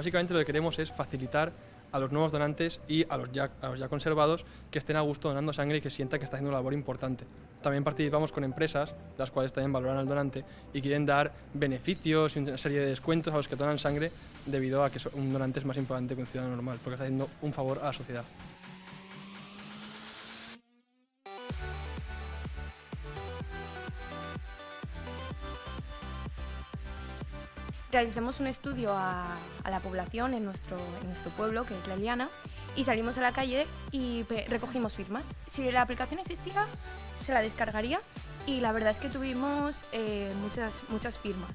básicamente lo que queremos es facilitar a los nuevos donantes y a los ya conservados que estén a gusto donando sangre y que sientan que está haciendo una labor importante. También participamos con empresas, las cuales también valoran al donante y quieren dar beneficios y una serie de descuentos a los que donan sangre debido a que un donante es más importante que un ciudadano normal, porque está haciendo un favor a la sociedad. Realizamos un estudio a la población en nuestro pueblo, que es La Eliana, y salimos a la calle y recogimos firmas. Si la aplicación existiera, se la descargaría y la verdad es que tuvimos muchas firmas.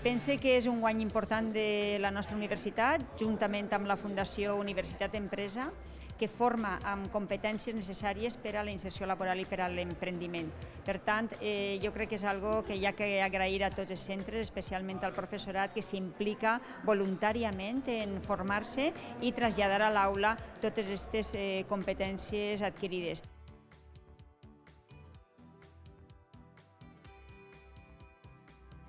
Pense que és un guany important de la nostra universitat, juntament amb la Fundació Universitat Empresa, que forma amb competències necessàries per a la inserció laboral i per a l'emprendiment. Per tant, jo crec que és algo que hi ha que agrair a tots els centres, especialment al professorat, que s'implica voluntàriament en formar-se i traslladar a l'aula totes aquestes competències adquirides.